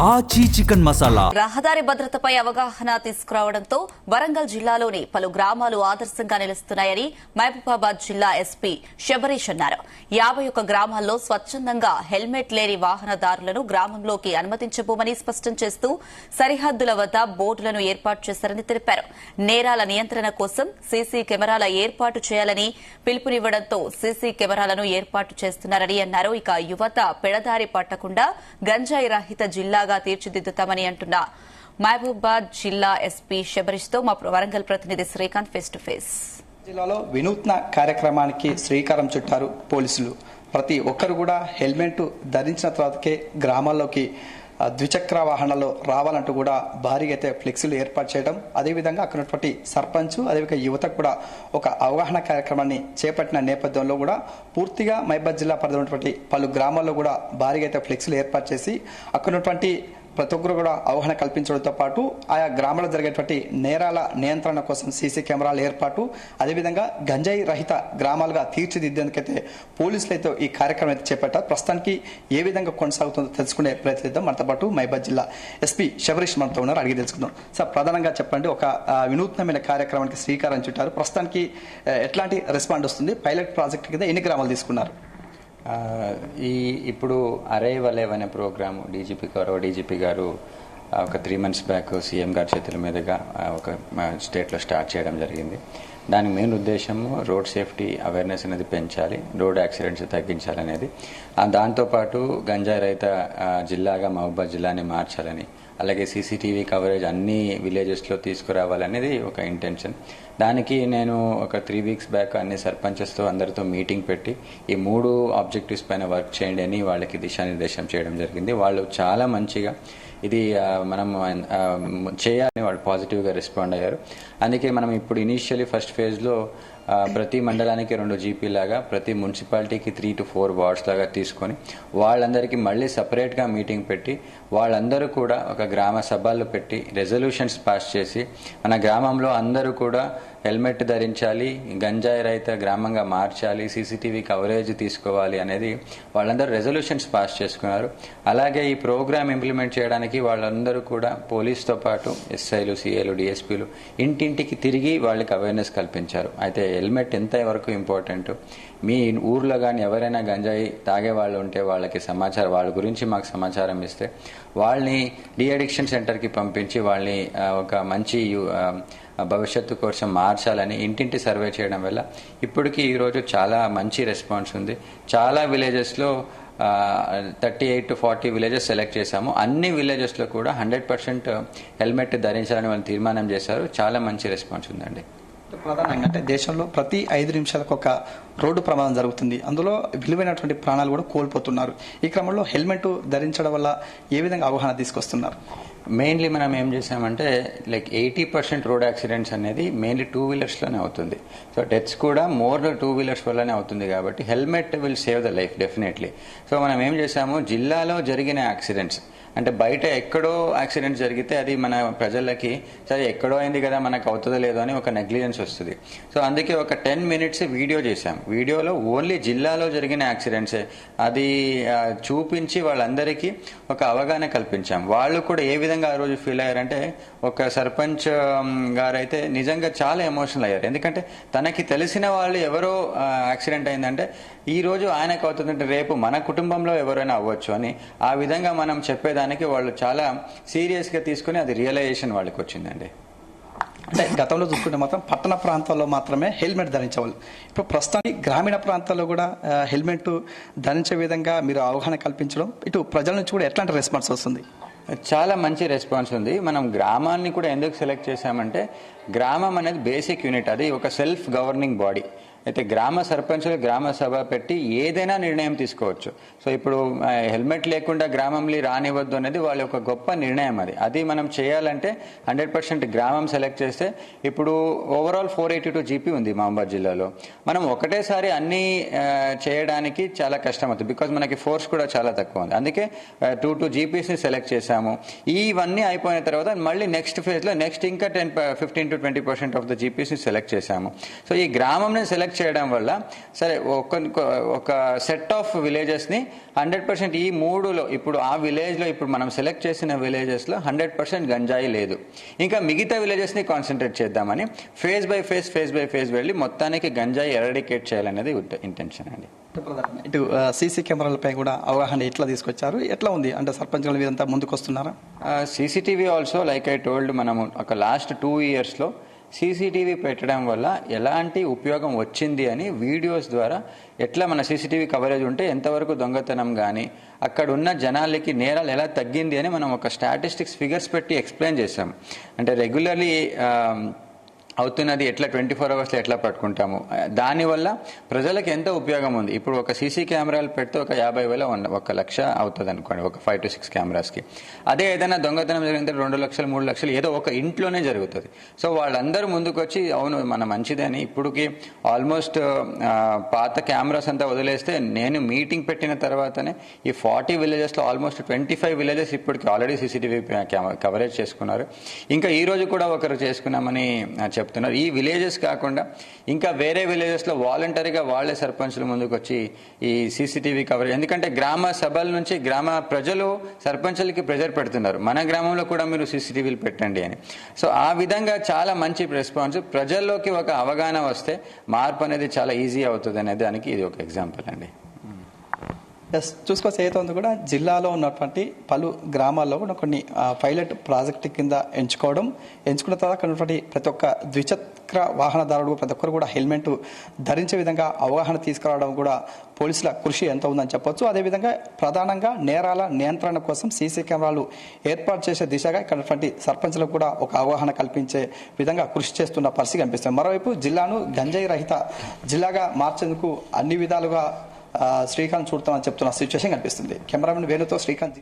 ఆచి చికెన్ మసాలా. రహదారి భద్రతపై అవగాహన తీసుకురావడంతో వరంగల్ జిల్లాలోని పలు గ్రామాలు ఆదర్శంగా నిలుస్తున్నాయని మహబూబాబాద్ జిల్లా ఎస్పీ శబరీష్ అన్నారు. 51 గ్రామాల్లో స్వచ్ఛందంగా హెల్మెట్ లేని వాహనదారులను గ్రామంలోకి అనుమతించబోమని స్పష్టం చేస్తూ సరిహద్దుల వద్ద బోర్డులను ఏర్పాటు చేశారని తెలిపారు. నేరాల నియంత్రణ కోసం సీసీ కెమెరాల ఏర్పాటు చేయాలని పిలుపునివ్వడంతో సీసీ కెమెరాలను ఏర్పాటు చేస్తున్నారని అన్నారు. ఇక యువత పెడదారి పట్టకుండా గంజాయి రహిత జిల్లాగా తీర్చిదిద్దుతామని అంటున్న మహబూబాబాద్ జిల్లా ఎస్పీ శబరీష్ తో మా వరంగల్ ప్రతినిధి శ్రీకాంత్ ఫేస్ టు ఫేస్. జిల్లాలో వినూత్న కార్యక్రమానికి శ్రీకారం చుట్టారు పోలీసులు. ప్రతి ఒక్కరు కూడా హెల్మెట్ ధరించిన తర్వాతకే గ్రామాల్లోకి ద్విచక్ర వాహనాల్లో రావాలంటూ కూడా భారీగా అయితే ఫ్లెక్సీలు ఏర్పాటు చేయడం, అదేవిధంగా అక్కడ ఉన్నటువంటి సర్పంచ్ అదేవిధంగా యువతకు కూడా ఒక అవగాహన కార్యక్రమాన్ని చేపట్టిన నేపథ్యంలో కూడా పూర్తిగా మహబూబాబాద్ జిల్లా పరిధిలో ఉన్నటువంటి పలు గ్రామాల్లో కూడా భారీగా అయితే ఫ్లెక్సీలు ఏర్పాటు చేసి అక్కడ ఉన్నటువంటి ప్రతి ఒక్కరు కూడా అవగాహన కల్పించడంతో పాటు ఆయా గ్రామాల్లో జరిగేటువంటి నేరాల నియంత్రణ కోసం సీసీ కెమెరాల ఏర్పాటు, అదేవిధంగా గంజాయి రహిత గ్రామాలుగా తీర్చిదిద్దేందుకైతే పోలీసులు అయితే ఈ కార్యక్రమం అయితే చేపట్టారు. ప్రస్తుతానికి ఏ విధంగా కొనసాగుతుందో తెలుసుకునే ప్రయత్నిద్దాం. మనతో పాటు మహబూబాబాద్ జిల్లా ఎస్పీ శబరీష్ మనతో ఉన్నారు, అడిగి తెలుసుకుందాం. సార్, ప్రధానంగా చెప్పండి, ఒక వినూత్నమైన కార్యక్రమానికి శ్రీకారం చుట్టారు. ప్రస్తుతానికి ఎట్లాంటి రెస్పాండ్ వస్తుంది? పైలట్ ప్రాజెక్ట్ కింద ఎన్ని గ్రామాలు తీసుకున్నారు? ఇప్పుడు అరైవ్ అలైవ్ అనే ప్రోగ్రాము డీజీపీ గారు ఒక 3 months బ్యాక్ సీఎం గారి చేతుల మీదుగా ఒక స్టేట్లో స్టార్ట్ చేయడం జరిగింది. దాని మెయిన్ ఉద్దేశము రోడ్ సేఫ్టీ అవేర్నెస్ అనేది పెంచాలి, రోడ్ యాక్సిడెంట్స్ తగ్గించాలనేది. దాంతోపాటు గంజాయి రహిత జిల్లాగా మహబూబాబాద్ జిల్లాని మార్చాలని, అలాగే సీసీటీవీ కవరేజ్ అన్ని విలేజెస్లో తీసుకురావాలనేది ఒక ఇంటెన్షన్. దానికి నేను ఒక 3 weeks బ్యాక్ అన్ని సర్పంచెస్తో అందరితో మీటింగ్ పెట్టి ఈ 3 ఆబ్జెక్టివ్స్ పైన వర్క్ చేయండి అని వాళ్ళకి దిశానిర్దేశం చేయడం జరిగింది. వాళ్ళు చాలా మంచిగా ఇది మనం చేయాలని వాళ్ళు పాజిటివ్గా రెస్పాండ్ అయ్యారు. అందుకే మనం ఇప్పుడు ఇనీషియలీ ఫస్ట్ ఫేజ్లో ప్రతి మండలానికి 2 జీపీ లాగా, ప్రతి మున్సిపాలిటీకి 3 to 4 వార్డ్స్ లాగా తీసుకొని వాళ్ళందరికీ మళ్ళీ సపరేట్గా మీటింగ్ పెట్టి వాళ్ళందరూ కూడా ఒక గ్రామ సభలు పెట్టి రెజల్యూషన్స్ పాస్ చేసి మన గ్రామంలో అందరూ కూడా హెల్మెట్ ధరించాలి, గంజాయి రహిత గ్రామంగా మార్చాలి, సీసీటీవీ కవరేజ్ తీసుకోవాలి అనేది వాళ్ళందరూ రెజల్యూషన్స్ పాస్ చేసుకున్నారు. అలాగే ఈ ప్రోగ్రామ్ ఇంప్లిమెంట్ చేయడానికి వాళ్ళందరూ కూడా పోలీస్తో పాటు ఎస్ఐలు, సిఐలు, డిఎస్పీలు ఇంటింటికి తిరిగి వాళ్ళకి అవేర్నెస్ కల్పించారు. అయితే హెల్మెట్ ఎంత వరకు ఇంపార్టెంట్, మీ ఊర్లో కానీ ఎవరైనా గంజాయి తాగే వాళ్ళు ఉంటే వాళ్ళకి సమాచారం, వాళ్ళ గురించి మాకు సమాచారం ఇస్తే వాళ్ళని డీఅడిక్షన్ సెంటర్కి పంపించి వాళ్ళని ఒక మంచి భవిష్యత్తు కోసం మార్చాలని ఇంటింటి సర్వే చేయడం వల్ల ఇప్పటికీ ఈరోజు చాలా మంచి రెస్పాన్స్ ఉంది. చాలా విలేజెస్లో 38 to 40 విలేజెస్ సెలెక్ట్ చేశాము. అన్ని విలేజెస్లో కూడా 100% హెల్మెట్ ధరించాలని వాళ్ళు తీర్మానం చేశారు. చాలా మంచి రెస్పాన్స్ ఉందండి. ప్రధానంగా అంటే దేశంలో ప్రతి 5 నిమిషాలకు ఒక రోడ్డు ప్రమాదం జరుగుతుంది. అందులో విలువైనటువంటి ప్రాణాలు కూడా కోల్పోతున్నారు. ఈ క్రమంలో హెల్మెట్ ధరించడం వల్ల ఏ విధంగా అవగాహన తీసుకొస్తున్నారు? మెయిన్లీ మనం ఏం చేసామంటే 80% రోడ్ యాక్సిడెంట్స్ అనేది మెయిన్లీ 2 వీలర్స్లోనే అవుతుంది. సో డెత్స్ కూడా మోర్ 2 వీలర్స్ వల్లనే అవుతుంది కాబట్టి helmet will save the life definitely. So మనం ఏం చేసాము, జిల్లాలో జరిగిన యాక్సిడెంట్స్ అంటే బయట ఎక్కడో యాక్సిడెంట్ జరిగితే అది మన ప్రజలకి సరే ఎక్కడో అయింది కదా మనకు అవుతుందో లేదో అని ఒక నెగ్లిజెన్స్ వస్తుంది. సో అందుకే ఒక 10 minutes వీడియో చేశాం. వీడియోలో ఓన్లీ జిల్లాలో జరిగిన యాక్సిడెంట్సే అది చూపించి వాళ్ళందరికీ ఒక అవగాహన కల్పించాం. వాళ్ళు కూడా ఏ విధంగా ఆ రోజు ఫీల్ అయ్యారంటే, ఒక సర్పంచ్ గారైతే నిజంగా చాలా ఎమోషనల్ అయ్యారు. ఎందుకంటే తనకి తెలిసిన వాళ్ళు ఎవరో యాక్సిడెంట్ అయిందంటే ఈ రోజు ఆయనకు అవుతుందంటే రేపు మన కుటుంబంలో ఎవరైనా అవ్వచ్చు అని ఆ విధంగా మనం చెప్పేదానికి వాళ్ళు చాలా సీరియస్గా తీసుకుని అది రియలైజేషన్ వాళ్ళకి వచ్చిందండి. అంటే గతంలో చూసుకుంటే మాత్రం పట్టణ ప్రాంతాల్లో మాత్రమే హెల్మెట్ ధరించేవాళ్ళు. ఇప్పుడు ప్రస్తుతానికి గ్రామీణ ప్రాంతాల్లో కూడా హెల్మెట్ ధరించే విధంగా మీరు అవగాహన కల్పించడం, ఇటు ప్రజల నుంచి కూడా ఎట్లాంటి రెస్పాన్స్ వస్తుంది? చాలా మంచి రెస్పాన్స్ ఉంది. మనం గ్రామాన్ని కూడా ఎందుకు సెలెక్ట్ చేశామంటే గ్రామం అనేది బేసిక్ యూనిట్, అది ఒక సెల్ఫ్ గవర్నింగ్ బాడీ. అయితే గ్రామ సర్పంచులు గ్రామ సభ పెట్టి ఏదైనా నిర్ణయం తీసుకోవచ్చు. సో ఇప్పుడు హెల్మెట్ లేకుండా గ్రామంలో రానివ్వద్దు అనేది వాళ్ళ యొక్క గొప్ప నిర్ణయం. అది మనం చేయాలంటే 100% గ్రామం సెలెక్ట్ చేస్తే ఇప్పుడు ఓవరాల్ 482 జీపీ ఉంది మహబూబాబాద్ జిల్లాలో. మనం ఒకటేసారి అన్ని చేయడానికి చాలా కష్టం అవుతుంది, బికాజ్ మనకి ఫోర్స్ కూడా చాలా తక్కువ ఉంది. అందుకే 2 జీపీస్ని సెలెక్ట్ చేశాము. ఇవన్నీ అయిపోయిన తర్వాత మళ్ళీ నెక్స్ట్ ఫేజ్లో నెక్స్ట్ ఇంకా 15 to 20% ఆఫ్ ద జీపీస్ని సెలెక్ట్ చేశాము. సో ఈ గ్రామంని సెలెక్ట్ సెలెక్ట్ చేయడం వల్ల సరే ఒక సెట్ ఆఫ్ విలేజెస్ని 100% ఈ మూడులో ఇప్పుడు ఆ విలేజ్లో ఇప్పుడు మనం సెలెక్ట్ చేసిన విలేజెస్లో 100% గంజాయి లేదు, ఇంకా మిగతా విలేజెస్ని కాన్సన్ట్రేట్ చేద్దామని ఫేజ్ బై ఫేజ్ వెళ్ళి మొత్తానికి గంజాయి ఎరాడికేట్ చేయాలనేది ఇంటెన్షన్ అండి. ఇటు సీసీ కెమెరాలపై కూడా అవగాహన ఎట్లా తీసుకొచ్చారు, ఎట్లా ఉంది అంటే సర్పంచుల మీదంతా ముందుకు వస్తున్నారా? CCTV also like I told, మనము ఒక లాస్ట్ 2 yearsలో సీసీటీవీ పెట్టడం వల్ల ఎలాంటి ఉపయోగం వచ్చింది అని వీడియోస్ ద్వారా ఎట్లా మన సీసీటీవీ కవరేజ్ ఉంటే ఎంతవరకు దొంగతనం కానీ అక్కడ ఉన్న జనాలకి నేరాలు ఎలా తగ్గింది అని మనం ఒక స్టాటిస్టిక్స్ ఫిగర్స్ పెట్టి ఎక్స్ప్లెయిన్ చేసాం. అంటే రెగ్యులర్లీ అవుతున్నది ఎట్లా 24 hours ఎట్లా పట్టుకుంటాము, దానివల్ల ప్రజలకు ఎంత ఉపయోగం ఉంది. ఇప్పుడు ఒక సీసీ కెమెరాలు పెడితే ఒక 50,000 1 లక్ష అవుతుంది అనుకోండి, ఒక 5 to 6 కెమెరాస్కి. అదే ఏదైనా దొంగతనం జరిగితే 2 లక్షలు 3 లక్షలు ఏదో ఒక ఇంట్లోనే జరుగుతుంది. సో వాళ్ళందరూ ముందుకు వచ్చి అవును మన మంచిదని ఇప్పుడుకి ఆల్మోస్ట్ పాత కెమెరాస్ అంతా వదిలేస్తే నేను మీటింగ్ పెట్టిన తర్వాతనే ఈ 40 విలేజెస్లో ఆల్మోస్ట్ 25 విలేజెస్ ఇప్పటికి ఆల్రెడీ సీసీటీవీ కవరేజ్ చేసుకున్నారు. ఇంకా ఈ రోజు కూడా ఒకరు చేసుకున్నామని చెప్తున్నారు. ఈ విలేజెస్ కాకుండా ఇంకా వేరే విలేజెస్లో వాలంటరీగా వాళ్లే సర్పంచులు ముందుకు వచ్చి ఈ సీసీటీవీ కవరేజ్, ఎందుకంటే గ్రామ సభల నుంచి గ్రామ ప్రజలు సర్పంచులకి ప్రెజర్ పెడుతున్నారు, మన గ్రామంలో కూడా మీరు సీసీటీవీలు పెట్టండి అని. సో ఆ విధంగా చాలా మంచి రెస్పాన్స్, ప్రజల్లోకి ఒక అవగాహన వస్తే మార్పు అనేది చాలా ఈజీ అవుతుంది అనే దానికి ఇది ఒక ఎగ్జాంపుల్ అండి. చూసుకోవచ్చు ఏదైతే కూడా జిల్లాలో ఉన్నటువంటి పలు గ్రామాల్లో కూడా కొన్ని పైలట్ ప్రాజెక్టు కింద ఎంచుకున్న తర్వాత ఉన్నటువంటి ప్రతి ఒక్క ద్విచక్ర వాహనదారుడు ప్రతి ఒక్కరు కూడా హెల్మెట్ ధరించే విధంగా అవగాహన తీసుకురావడం కూడా పోలీసుల కృషి ఎంత ఉందని చెప్పొచ్చు. అదేవిధంగా ప్రధానంగా నేరాల నియంత్రణ కోసం సీసీ కెమెరాలు ఏర్పాటు చేసే దిశగా ఇక్కడ సర్పంచులకు కూడా ఒక అవగాహన కల్పించే విధంగా కృషి చేస్తున్న పరిస్థితి కనిపిస్తుంది. మరోవైపు జిల్లాను గంజాయి రహిత జిల్లాగా మార్చేందుకు అన్ని విధాలుగా శ్రీకాంత్ చూడతామని చెప్తున్న సిచ్యువేషన్ కనిపిస్తుంది. కెమెరామెన్ వేణుతో శ్రీకాంత్.